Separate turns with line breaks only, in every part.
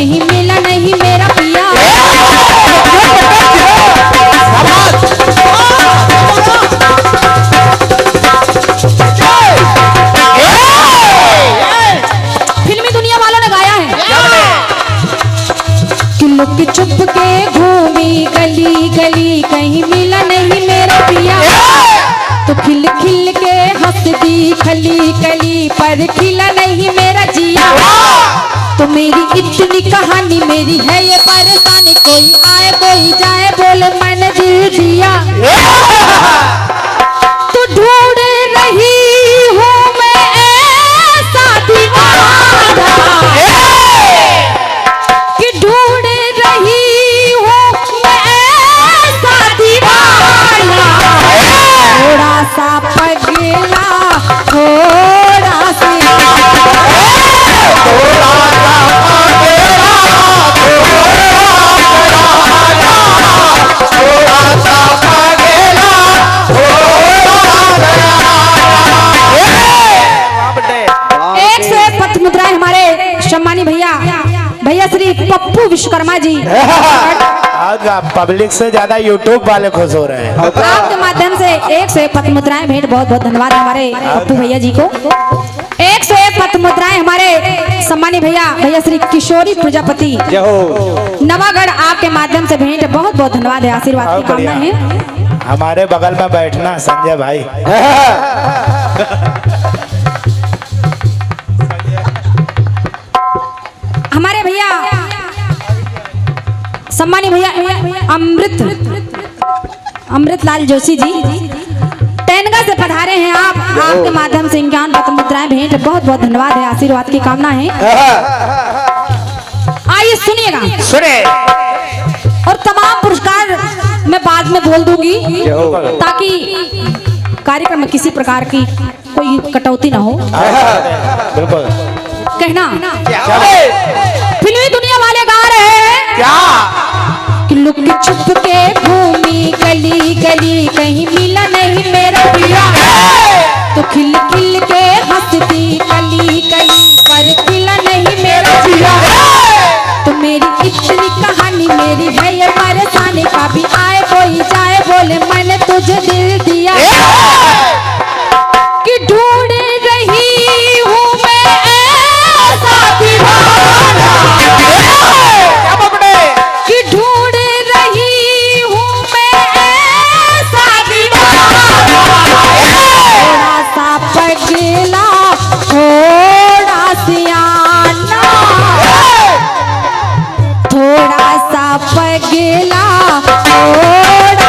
कहीं मिला नहीं मेरा पिया। फिल्मी दुनिया वालों ने गाया है कि लुक छुप के घूमी गली गली कहीं मिला नहीं मेरा पिया। तो खिल खिल के हंसती खली कली पर खिला नहीं मेरा जिया। तो मेरी इतनी कहानी मेरी है ये परेशानी, कोई आए कोई जाए बोले मैंने दिल दिया। तो ढूंढ रही हूँ मैं ऐसा दीवाना कि ढूंढ रही हूँ मैं ऐसा दीवाना। थोड़ा सा पगला थोड़ा सा सम्मानी भैया श्री पप्पू विश्वकर्मा जी।
आज पब्लिक से ज्यादा यूट्यूब वाले खुश हो रहे हैं।
आपके माध्यम से 101 पत्र मुद्राएं भेंट। बहुत बहुत धन्यवाद हमारे पप्पू भैया जी को। 101 पत्र मुद्राएं हमारे सम्मानी भैया श्री किशोरी प्रजापति नवागढ़, आपके माध्यम से भेंट। बहुत बहुत धन्यवाद है, आशीर्वाद की कामना है।
हमारे बगल में बैठना संजय भाई।
हमारे भैया सम्मानी भैया अमृत लाल जोशी जी टेनगा से पधारे हैं। आपके माध्यम से 51 पत्र मुद्राएं भेंट। बहुत बहुत धन्यवाद है, आशीर्वाद की कामना है। आइए सुनिएगा,
सुने।
और तमाम पुरस्कार मैं बाद में बोल दूंगी ताकि कार्यक्रम में किसी प्रकार की कोई कटौती ना हो।
बिल्कुल
कहना फिल्मी दुनिया वाले गा रहे हैं
क्या
कि लुक छुप के घूमी गली गली कहीं मिला नहीं मेरा पिया। तो खिल खिल के हंसती कली कली पर खिला नहीं मेरा पिया। तो मेरी इतनी कहानी मेरी है ये परेशानी, कभी आए कोई जाए बोले मैंने तुझे दिल दिया। कि ढूंढ रही हूँ मैं ऐसा दीवाना कि ढूंढ रही हूँ मैं ऐसा दीवाना। थोड़ा सा पगला थोड़ा सियाना, थोड़ा सा पगला थोड़ा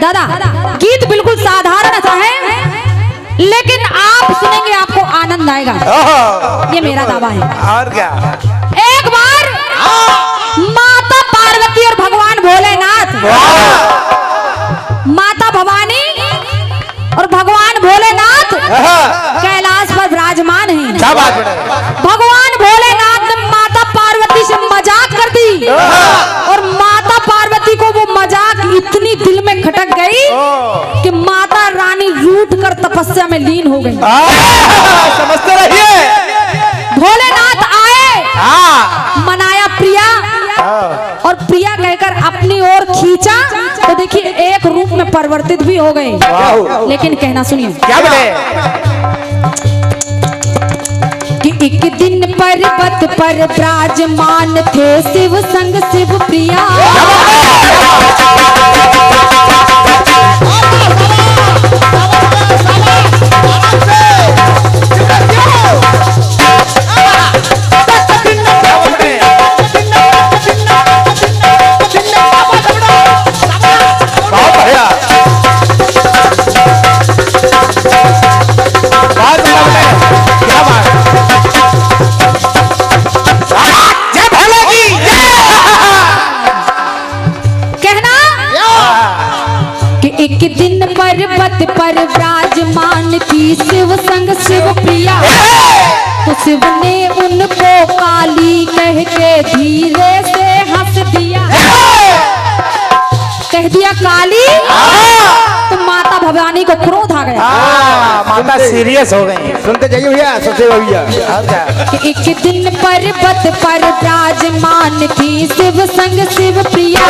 दादा। गीत बिल्कुल साधारण सा है, लेकिन आप सुनेंगे आपको आनंद आएगा, ये मेरा दावा है।
और क्या?
एक बार माता पार्वती और भगवान भोलेनाथ, माता भवानी और भगवान भोलेनाथ कैलाश पर विराजमान हैं। भगवान भोलेनाथ ने माता पार्वती से मजाक कर दी और माता पार्वती को वो मजाक इतनी दिल में खटक गई कि माता रानी रूठ कर तपस्या में लीन हो गई।
समझते रहिए।
भोलेनाथ आए, मनाया प्रिया और प्रिया कहकर अपनी ओर खींचा तो देखिए एक रूप में परिवर्तित भी हो गए। लेकिन कहना सुनिए
क्या बोले
कि एक दिन पर्वत पर विराजमान थे शिव संग शिव प्रिया। संग शिव प्रिया। तो शिव ने उनको काली कह के धीरे से हंस दिया। कह दिया काली, तो माता भवानी को क्रोध आ गया।
माता सीरियस हो गई।
सुनते जाइए भैया, सुनते भैया।
कि एक दिन पर्वत पर विराजमान थी शिव संग शिव प्रिया।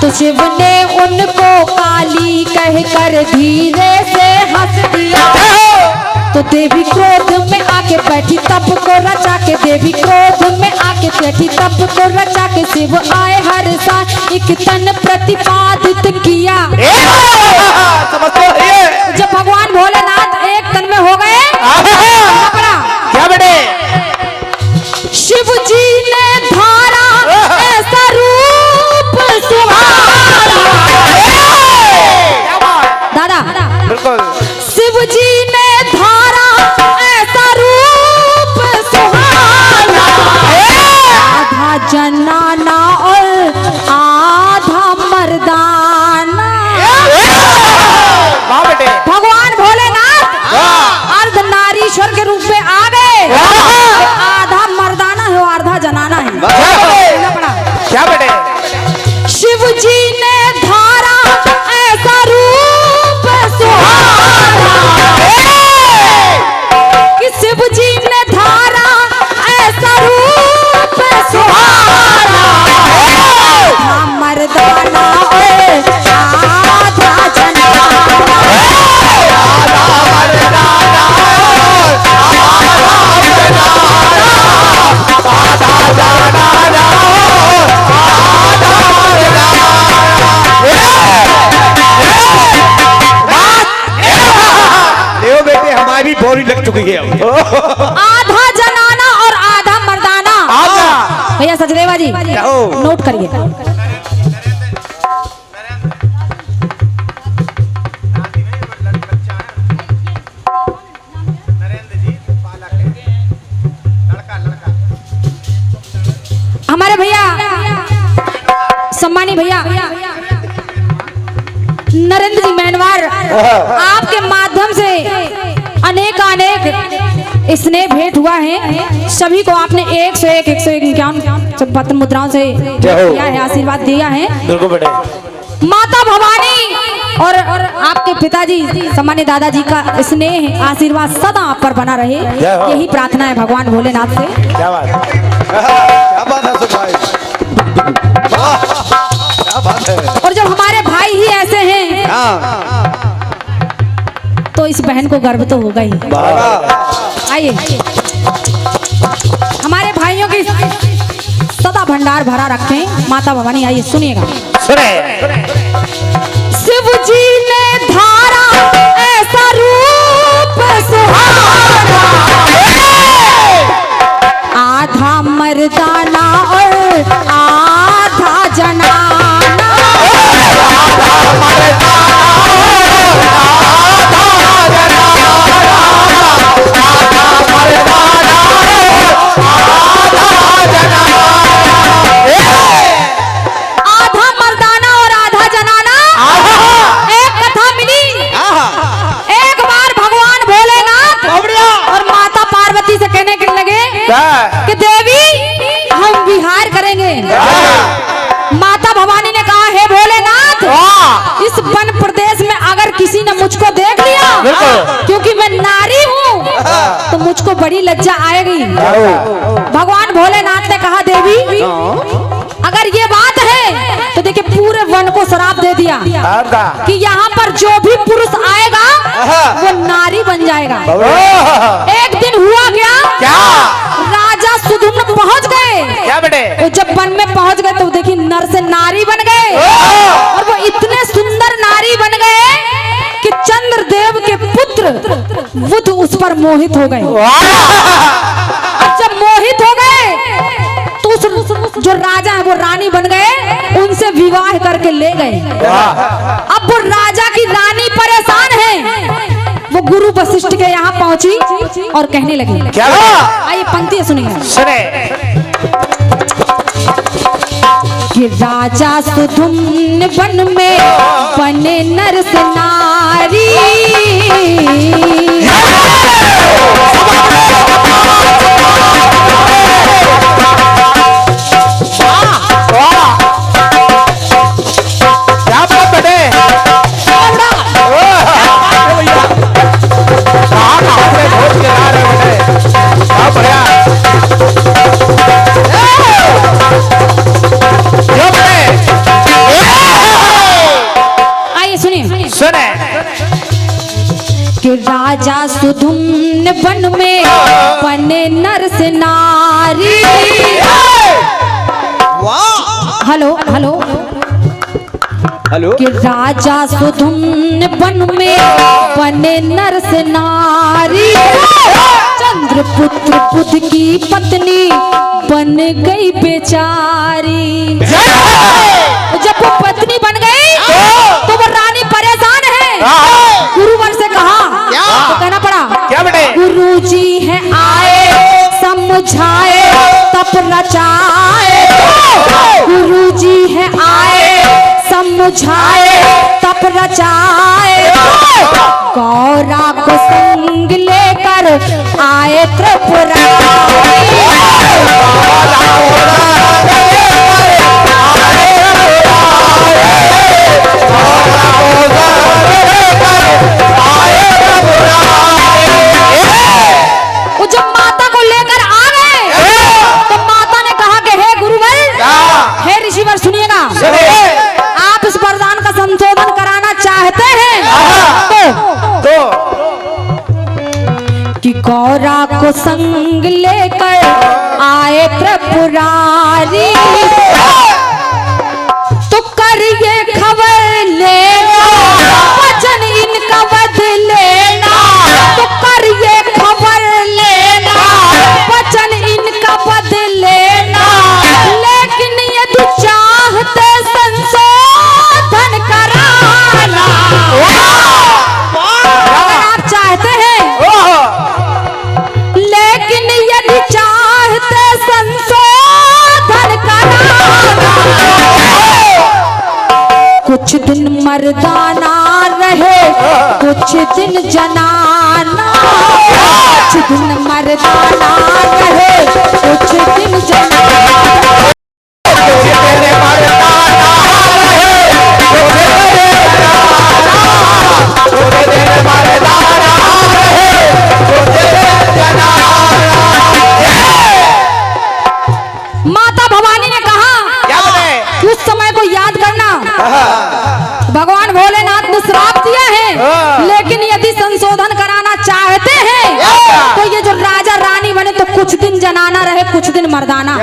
तो शिव ने उनको काली कह कर धीरे से हंस दिया। तो देवी क्रोध में आके बैठी तब को रचा के, देवी क्रोध में आके बैठी तब को रचा के, शिव आए हर साल एक तन प्रतिपादित किया। जब भगवान भोलेनाथ एक तन में हो गए,
क्या बेटे?
शिव जी ने धारा ऐसा रूप सुहाना। दादा
बिल्कुल।
शिव जी ने धारा ऐसा रूप सुहाना। आधा जनाना और आधा मर्दाना।
बेटे
भगवान भोलेनाथ अर्ध नारीश्वर के रूप में आ गए। आधा मर्दाना है, आधा जनाना है।
क्या बेटे?
शिव जी ने धारा ऐसा रूप सुहाना। कि शिव जी ने धारा ऐसा रूप सुहाना। आधा मर्दाना और आधा जनाना।
देखो बेटे, हमारी बोरी लग चुकी है अब।
आधा जनाना और आधा मर्दाना। भैया सचदेवा जी नोट करिए। हमारे भैया सम्मानी भैया नरेंद्र जी मैनवार, आपके माध्यम से अनेक स्नेह भेंट हुआ है। सभी को आपने 101 पत्र मुद्राओं से किया है, आशीर्वाद दिया है।
बिल्कुल बेटे।
माता भवानी और आपके पिताजी सम्मान्य दादाजी का स्नेह आशीर्वाद सदा आप पर बना रहे, यही प्रार्थना है भगवान भोलेनाथ से।
क्या बात?
क्या बात है सुख भाई, क्या बात है।
और जब हमारे भाई ही ऐसे हैं तो इस बहन को गर्व तो होगा ही। आइए, हमारे भाइयों की सदा भंडार भरा रखें माता भवानी। आइए सुनिएगा।
सुने।
शिव जी ने धारा ऐसा रूप सुहाना। आधा मर्दाना और आधा जनाना। कि देवी हम विहार करेंगे। माता भवानी ने कहा, हे भोलेनाथ, इस वन प्रदेश में अगर किसी ने मुझको देख लिया, क्योंकि मैं नारी हूँ, तो मुझको बड़ी लज्जा आएगी। भगवान भोलेनाथ ने कहा, देवी अगर ये बात है तो देखिए पूरे वन को श्राप दे दिया कि यहाँ पर जो भी पुरुष आएगा वो नारी बन जाएगा। एक दिन हुआ क्या? राजा सुधुम्न पहुंच गए।
क्या बेटे?
तो जब वन में पहुंच गए तो देखिए नर से नारी बन गए, और वो इतने सुंदर नारी बन गए कि चंद्रदेव के पुत्र बुध उस पर मोहित हो गए। अब जब मोहित हो गए तो जो राजा है वो रानी बन गए, उनसे विवाह करके ले गए। अब वो राजा की रानी परेशान है, वो गुरु वशिष्ठ के यहाँ पहुंची और कहने लगी।
क्या?
आइए पंक्ति सुनिए।
सुने।
कि राजा सुधुम्न वन में बने नर से नारी। सुधुन वन में बने नर से नारी। हेलो हेलो
हेलो
कि राजा सुधुन वन में बने नर से नारी। चंद्रपुत्र बुध की पत्नी बन गई बेचारी। जब वो पत्नी बन गई तो वो रानी परेशान है। गुरुवर से कहा तो कहना पड़ा
क्या बेटे?
गुरुजी है आए समझाए तप रचाए। गुरुजी है आए समझाए तप रचाए। गौरा को संग लेकर आए त्रिपुरारी। वो जब माता को लेकर आ गए तो माता ने कहा कि हे गुरुवर, हे ऋषिवर सुनिएगा, आप इस वरदान का संशोधन कराना चाहते हैं तो कि गौरा को संग लेकर आए त्रिपुरारी। तो करिए खबर लेना वचन इनका बदलेना। तो करिए खबर लेना वचन इनका बदलेना। लेकिन यदि चाहते संशोधन कराना, अगर आप चाहते हैं, लेकिन यदि चाहते संशोधन कराना, कुछ दिन मर्दाना रहे कुछ दिन जनाना। कुछ दिन मर्दाना रहे कुछ दिन जनाना। माता भवानी ने कहा कि उस समय को याद करना, भगवान भोलेनाथ ने श्राप दिया है। लेकिन यदि संशोधन कराना चाहते हैं तो ये जो राजा रानी बने तो कुछ दिन जनाना रहे कुछ दिन मर्दाना,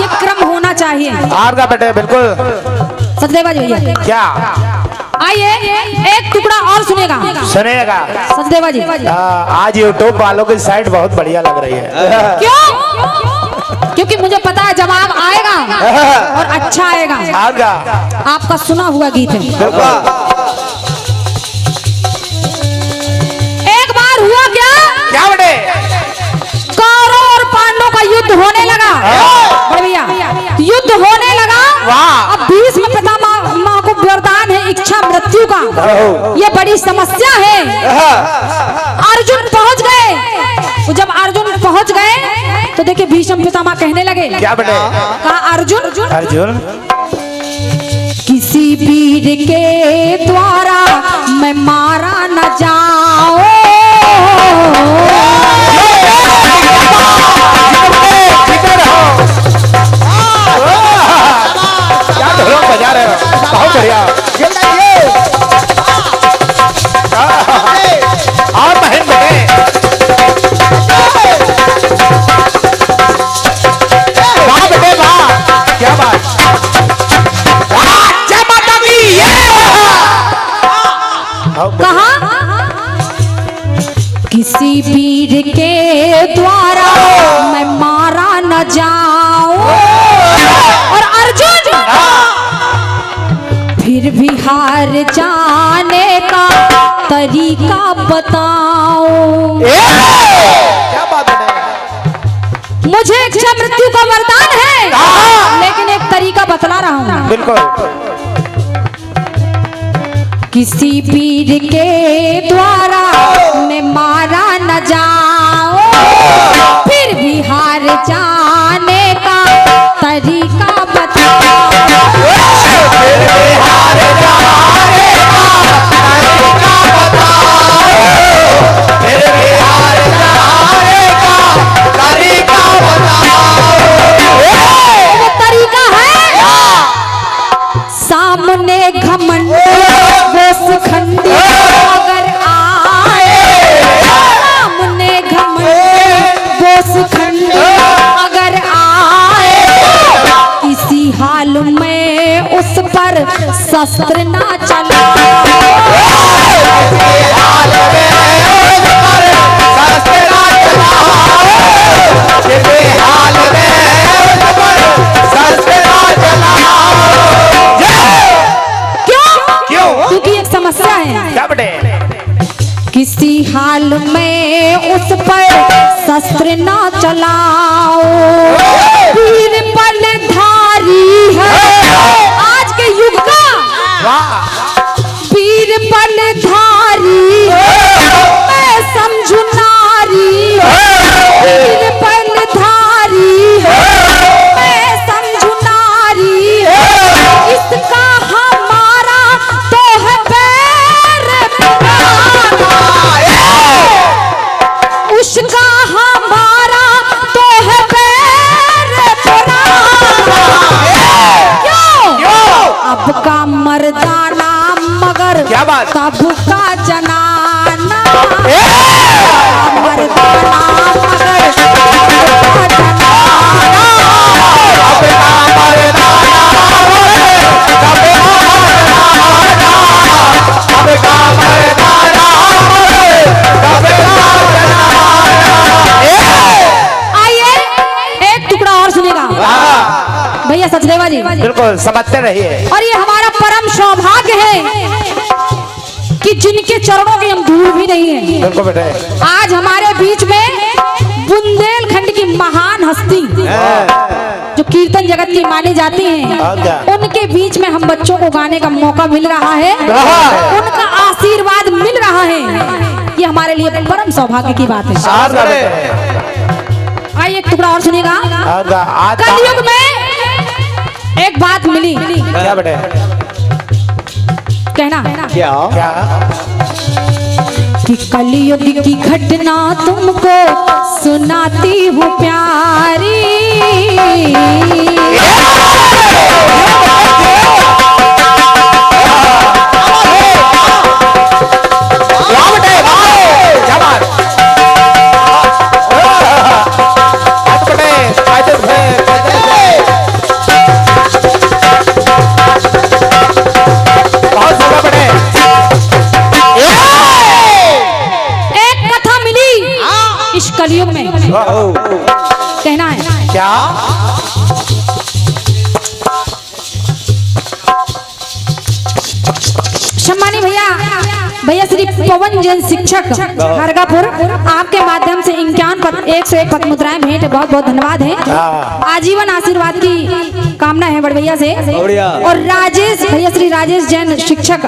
ये क्रम होना चाहिए।
आपका बेटे बिल्कुल।
सचदेवा जी भैया
क्या?
आइए एक टुकड़ा और सुनेगा।
सुनेगा।
सचदेवा जी
आज यूट्यूब वालों की साइट बहुत बढ़िया लग रही है।
क्यों? क्योंकि मुझे पता है जवाब आएगा और अच्छा आएगा। आपका सुना हुआ गीत है। एक बार हुआ क्या
बेटे?
कौरव और पांडवों का युद्ध होने लगा। बड़े भैया युद्ध होने लगा। अब भीष्म पितामह को वरदान है इच्छा मृत्यु का। ये बड़ी समस्या है। अर्जुन पहुंच गए। जब अर्जुन पहुंच गए तो देखिए भीष्म पितामह कहने लगे।
क्या बेटे?
कहा अर्जुन
अर्जुन
किसी वीर के द्वारा मैं मारा न जाऊं।
क्या ढोलक बजा रहे हो? बहुत बढ़िया। और बहन बेटे वाह बेटे वाह, क्या बात। जय माता दी।
कहा किसी वीर के द्वारा मैं मारा न जाऊं। और अर्जुन फिर भी हार जाने का तरीका बताऊं।
क्या बात है?
मुझे इच्छा मृत्यु का वरदान है, लेकिन एक तरीका बतला रहा हूं।
बिल्कुल।
किसी वीर के द्वारा मैं मारा न जाऊं। फिर भी हार जाने का तरीका बताओ। वो तरीका है सामने घमंड वो सुखंडी अगर आए शस्त्र ना चला। क्योंकि एक समस्या है,
क्या बेटे?
किसी हाल में उस पर शस्त्र ना चलाओ, वीर बलधारी है आज के युग का, वीर बलधारी मैं समझू नारी, वीर बलधारी मैं समझू नारी, इसका हमारा तो है पैर पुराना, उसका हमारा तो है पैर पुराना। क्यों? अब का मर्दाना मगर
क्या बात?
तब का जनाना, मर्दाना मगर तब का जनाना। आइए एक टुकड़ा और सुनेगा भैया सचदेवा जी,
बिल्कुल समझते रहिए।
और ये हमारा परम सौभाग्य है कि जिनके चरणों की हम धूल भी नहीं है।
बिल्कुल बेटे।
आज हमारे बीच में बुंदेलखंड की महान हस्ती जो कीर्तन जगत की मानी जाती हैं, उनके बीच में हम बच्चों को गाने का मौका मिल रहा है, उनका आशीर्वाद मिल रहा है, ये हमारे लिए परम सौभाग्य की बात है। आइए एक टुकड़ा और सुनेगा। कलयुग में एक बात मिली,
क्या बेटे?
कहना
क्या?
कि कलयुग की घटना तुमको सुनाती हूँ प्यारी, कलयुग में कहना है
क्या?
सम्मानी भैया श्री पवन जैन शिक्षक खरगापुर, आपके माध्यम से 101 पद मुद्राएं भेंट, बहुत बहुत धन्यवाद है। आजीवन आशीर्वाद की कामना है बड़ भैया से। और राजेश भैया श्री राजेश जैन शिक्षक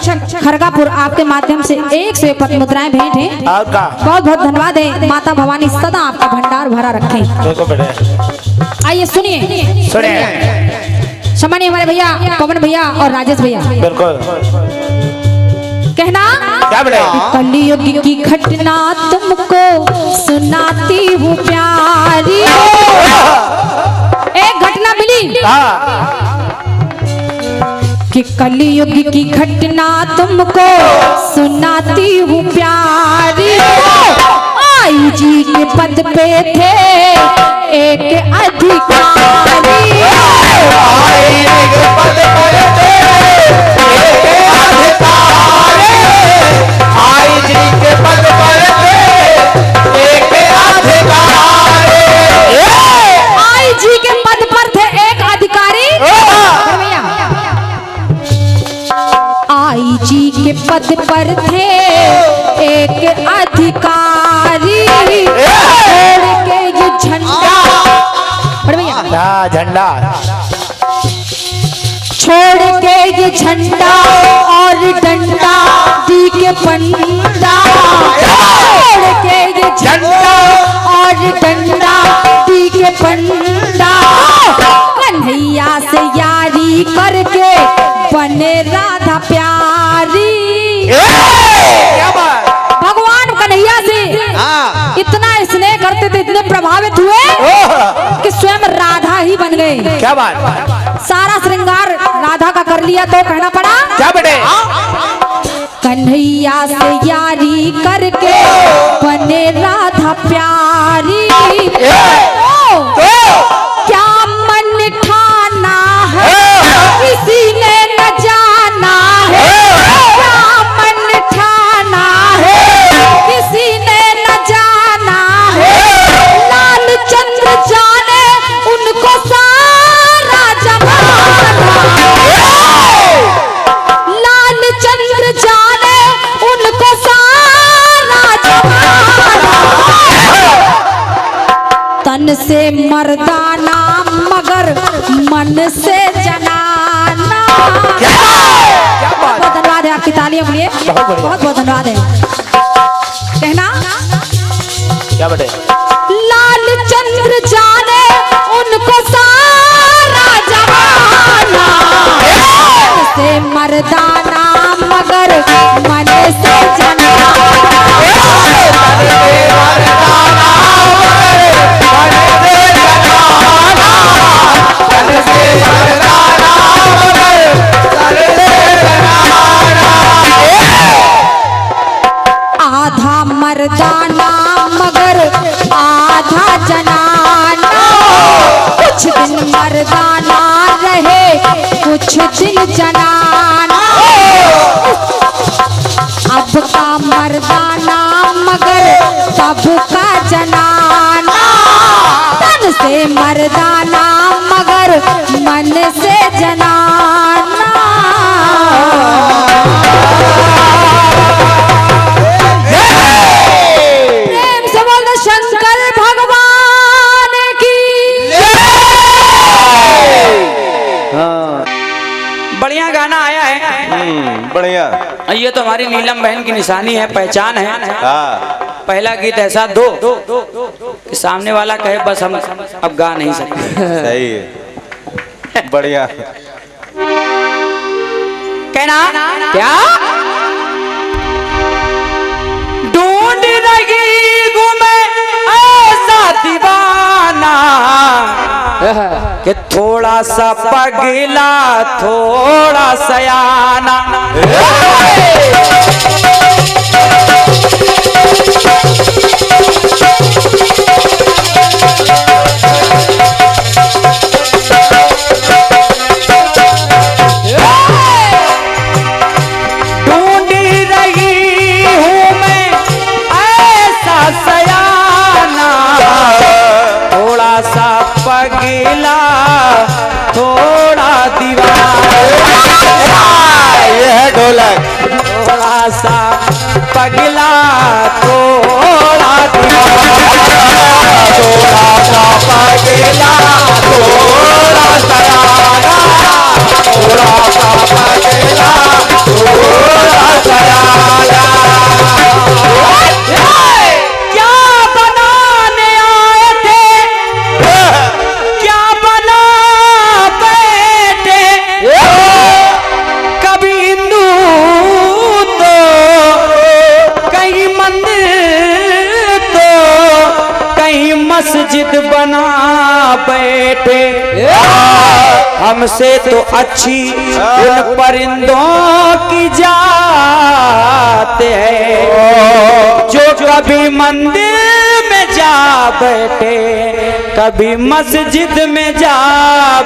खरगापुर, आपके माध्यम से 101 पद मुद्राएं भेंट है, बहुत बहुत धन्यवाद है। माता भवानी सदा आपका भंडार भरा रखे। आइए सुनिए सम्मानी हमारे भैया पवन भैया और राजेश भैया,
बिल्कुल
कहना
क्या बेटे?
कलयुग की घटना तुमको सुनाती हूँ प्यारी। एक घटना मिली कि कलयुग की घटना तुमको सुनाती हूँ प्यारी। आई जी के पद पे थे एक अधिकारी, पद पर थे एक अधिकारी, छोड़ के ये झंडा,
झंडा
छोड़ के ये झंडा और डंडा दी के पंडा, छोड़ के ये झंडा और डंडा दी के पंडा, कन्हैया से यारी करके बने राधा प्यारी। भगवान कन्हैया से इतना स्नेह करते थे, इतने प्रभावित हुए कि स्वयं राधा ही बन गए।
क्या बात?
सारा श्रृंगार राधा का कर लिया तो कहना पड़ा
क्या बेटे?
कन्हैया से यारी करके बने राधा प्यारी। क्या मन ठाना है किसी ने न जाना से मर्दाना मगर मन से जनाना। बहुत बहुत धन्यवाद है आपकी तालियों के लिए, बहुत बहुत धन्यवाद है। कहना
क्या बटे?
लाल चंद्र जाने उनको सारा जमाना, मन से मर्दाना मगर मन से जनाना। आधा मर्दाना मगर आधा जनाना, कुछ दिन मर्दाना रहे कुछ दिन जनाना। अब का मर्दाना मगर तब का जनाना, तन से मर्दाना मगर मन से जनाना। प्रेम से बोल दो शंकर भगवान की।
बढ़िया गाना आया है।
बढ़िया।
ये तो हमारी नीलम बहन की निशानी है, पहचान है।
हाँ
पहला गीत ऐसा दो कि सामने वाला कहे बस हम अब गा नहीं सकते।
सही है, बढ़िया।
कहना क्या ढूंढ रही घूमे ऐसा दीवाना कि थोड़ा सा पगला थोड़ा सयाना। पगला थोड़ा दीवाना,
ये है ढोलक।
थोड़ा सा पगला थोड़ा दीवाना,
थोड़ा सा पगला थोड़ा सयाना, थोड़ा सा पगला थोड़ा सयाना।
क्या बनाने आए थे, क्या बना बैठे, कभी हिंदू तो कहीं मंदिर तो कहीं मस्जिद बना बैठे। हमसे तो अच्छी उन परिंदों की जात है जो कभी मंदिर में जा बैठे कभी मस्जिद में जा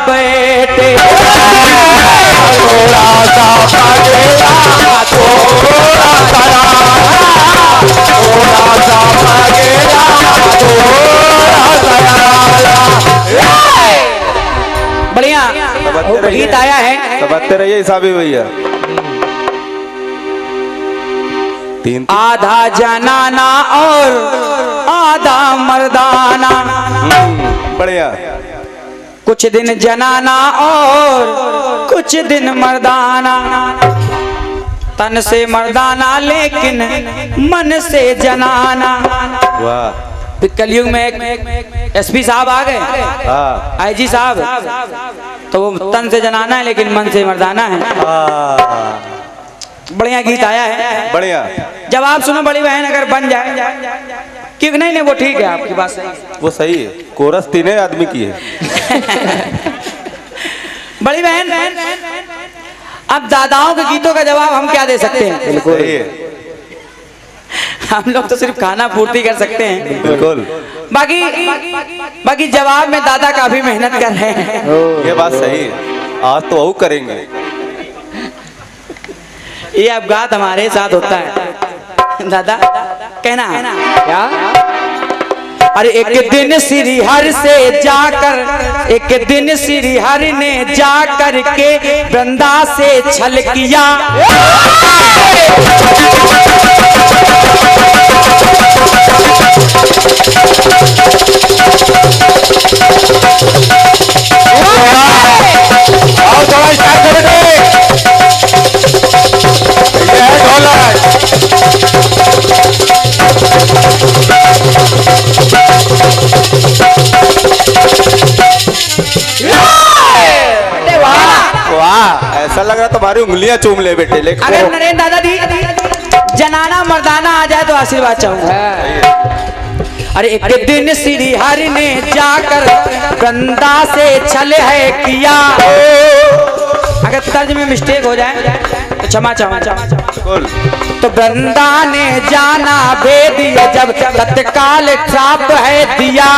बैठे।
थोड़ा सा पगला थोड़ा सयाना, थोड़ा सा पगला थोड़ा सयाना।
बढ़िया गीत आया है।
समझते रहिए हिसाबी भैया। तीन
आधा जनाना और आधा मर्दाना,
बढ़िया।
कुछ दिन जनाना और कुछ दिन मर्दाना, तन से मर्दाना लेकिन मन से जनाना।
वाह।
फिर कलयुग में एक एसपी साहब आ गए,
हाँ
आईजी साहब, तो वो तन से जनाना है लेकिन मन से मर्दाना है। बढ़िया गीत आया है।
बढ़िया।
जब आप सुनो बड़ी बहन अगर बन जाए, क्यों नहीं वो ठीक है, आपकी बात सही है।
वो सही है, कोरस तीन आदमी की है।
बड़ी बहन, अब दादाओं के गीतों का जवाब हम क्या दे सकते हैं?
बिल्कुल सही है।
हम लोग तो सिर्फ खाना पूर्ति कर सकते हैं,
बिल्कुल।
बाकी जवाब में दादा काफी मेहनत कर रहे हैं।
ये बात सही है, आज तो वो करेंगे।
ये अपघात हमारे साथ होता है दादा। कहना क्या? अरे एक दिन श्री हरि से जाकर, एक दिन श्री हरि ने जाकर के वृंदा से छल किया।
जरा तुम्हारी उंगलियां चूम ले बेटे ले
अगर नरेंद्र दादाजी जनाना मर्दाना आ जाए तो आशीर्वाद चाहूंगा। अरे एक दिन श्री हरि ने जाकर वृंदा से छल है किया। अगर तर्ज में मिस्टेक हो जाए तो क्षमा चाहूंगा। तो वृंदा ने जाना भेद जब तत्काल श्राप है दिया।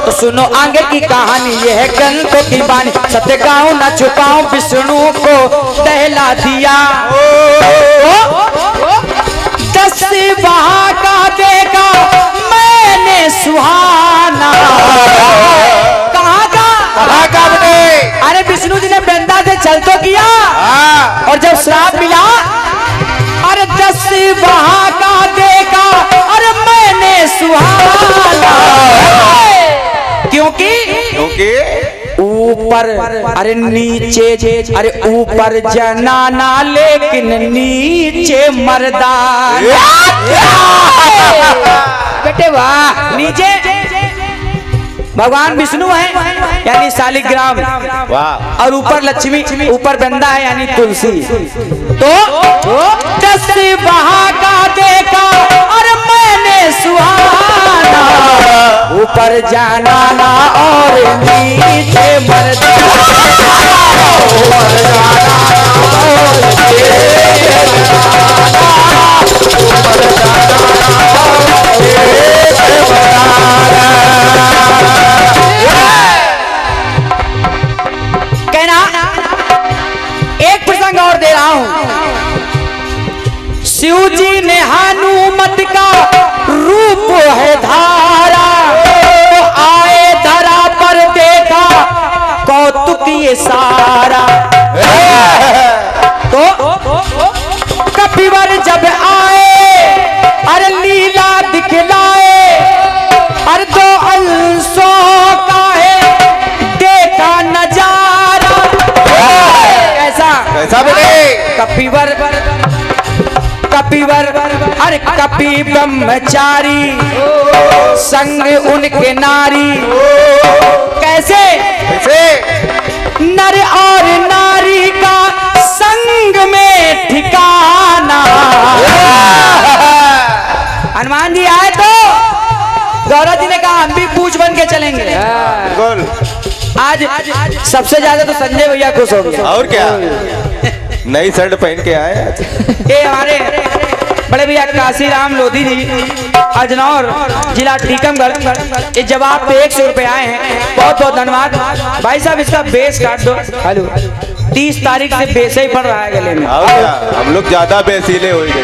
तो सुनो आगे की कहानी, ये है ग्रंथों की बानी, सत्य गाऊं न छुपाऊं विष्णु को दहला दिया। दस वहां का देखा मैंने सुहाना। कहाँ का बेटे? अरे विष्णु जी ने वृंदा से छल तो किया और जब श्राप मिला, अरे दस वहां का देखा अरे मैंने सुहाना। क्योंकि ऊपर अरे नीचे, अरे ऊपर जनाना लेकिन नीचे मर्दाना। बेटे वाह, नीचे भगवान विष्णु है यानी शालिग्राम, और ऊपर लक्ष्मी, ऊपर वृंदा है यानी तुलसी। तो दस वहां का देखा और मैंने सुहाना। ऊपर जाना और नीचे मर्दाना। ऊपर जाना और नीचे एक प्रसंग और दे रहा हूं। शिव जी ने हनुमत का रूप है धारा। तो आए धरा पर देखा कौतुक ये सारा। तो कपिवर जब आए अरे लीला दिखलाए। अरे दो अंशों का है देखा नजारा। कैसा बेटे? कपिवर अरे कपि ब्रह्मचारी संग उनके नारी। कैसे नर और नारी का संग में ठिकाना। हनुमान जी आए तो गौरव जी ने कहा हम भी पूछ बन के चलेंगे। आज सबसे ज्यादा तो संजय भैया खुश हो गए।
और क्या, नई शर्ट पहन के आए आज।
ये हमारे बड़े भैया काशीराम लोधी जी अजनौर जिला टीकमगढ़, इस जवाब पे 100 रुपए आए हैं। बहुत बहुत धन्यवाद भाई साहब। इसका बेस काट दो। हेलो, 30 तारीख से बेस ही पड़ रहा है गले में।
और क्या, हम लोग ज्यादा बेसीले हो गए।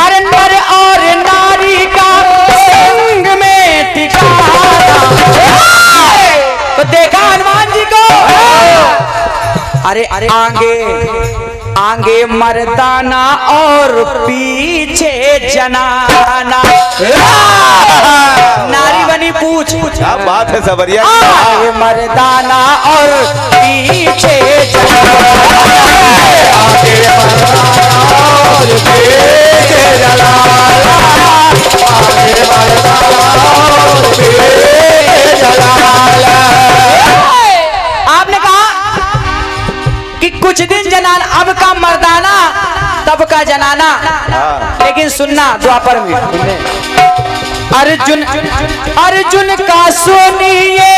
अरे नर और नारी का संग में ठिकाना। तो देखा हनुमान जी को, अरे आगे मर्दाना और पीछे जनाना। नारी बनी पूछ।
क्या बात है सबरिया।
आगे मर्दाना और पीछे जनाना। आगे मर्दाना और पीछे जनाना। आगे मर्दाना और पीछे जनाना। आपने कहा कि कुछ दिन जनाना, अब का मर्दाना तब का जनाना। लेकिन सुनना द्वापर में अर्जुन का सुनिए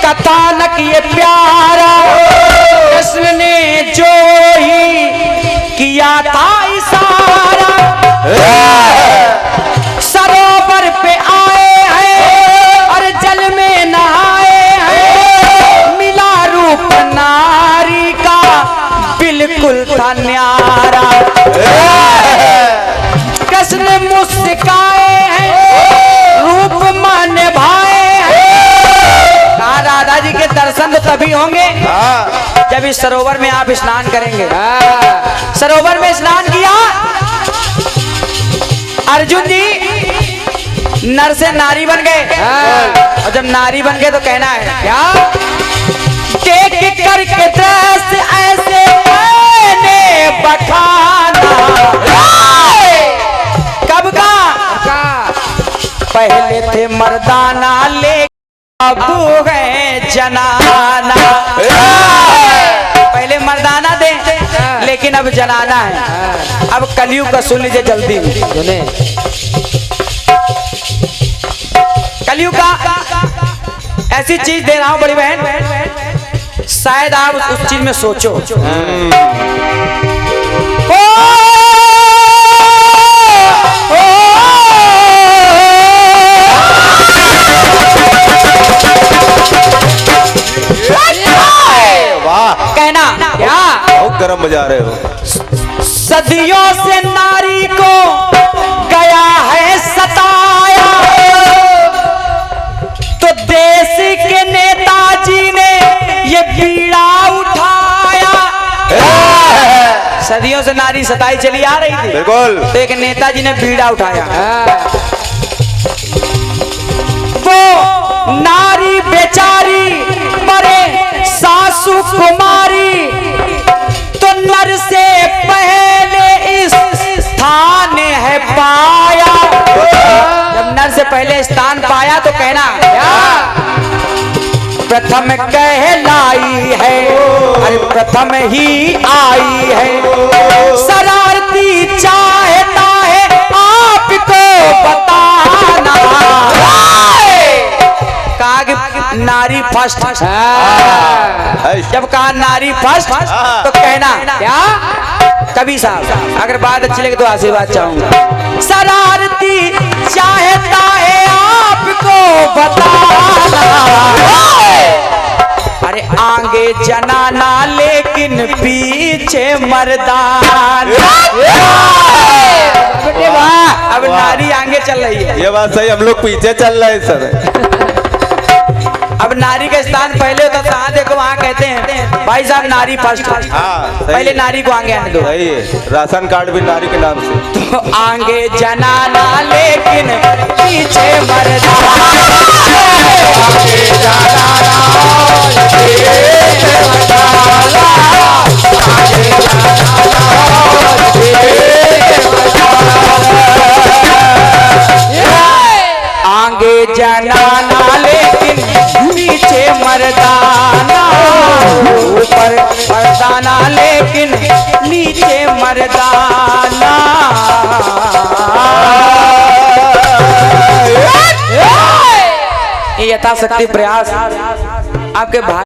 कथानक ये प्यारा। कृष्ण ने जो ही किया था इशारा। सरोवर पे आए हैं और जल में नहाए हैं। मिला रूप नारी का बिल्कुल था न्यारा। कृष्ण मुस्काए हैं रूप मान भाए हैं। कहा राधा जी के दर्शन तो तभी होंगे जब इस सरोवर में आप स्नान करेंगे। सरोवर में स्नान किया अर्जुन जी, नर से नारी बन गए। और जब नारी बन गए तो कहना है क्या? देख करके दृश्य ऐसे मैंने बखाना। कब का? पहले थे मर्दाना ले अब है जनाना। पहले मर्दाना थे लेकिन अब जनाना है। अब कलयुग का सुन लीजिए जल्दी। कलयुग का ऐसी चीज दे रहा हूं बड़ी बहन, शायद आप उस चीज में सोचो। कहना क्या
बहुत गर्म बजा रहे हो।
सदियों से नारी को गया है सताया, तो देश के नेताजी ने ये बीड़ा उठाया। सदियों से नारी सताई चली आ रही थी,
बिल्कुल।
तो एक नेताजी ने बीड़ा उठाया। वो नारी बेचारी मरे सासू कुमारी, तो नर से पहले इस स्थान है पाया। जब नर से पहले स्थान पाया तो कहना प्रथम कहलाई है, अरे प्रथम ही आई है। शरारती चाहता है आपको बताना, कहा कि नारी फर्स्ट। जब कहा नारी फर्स्ट तो कहना क्या कवि साहब, अगर बात अच्छी लगे तो आशीर्वाद चाहूंगा। शरारती चाहता है आपको बताना, अरे आगे जनाना लेकिन पीछे मर्दान। अब नारी आगे चल रही है।
ये बात सही, हम लोग पीछे चल रहे हैं सर।
अब नारी का स्थान पहले होता था, देखो वहाँ कहते हैं भाई साहब नारी फर्स्ट।
हाँ,
पहले नारी को आगे आने दो।
सही है, राशन कार्ड भी नारी के नाम से।
तो आगे जनाना लेकिन पीछे मर्दाना, आगे जनाना आगे जनाना लेकिन पीछे मर्दाना, ऊपर मर्दाना लेकिन नीचे मर्दाना। ये यथाशक्ति प्रयास आपके भाई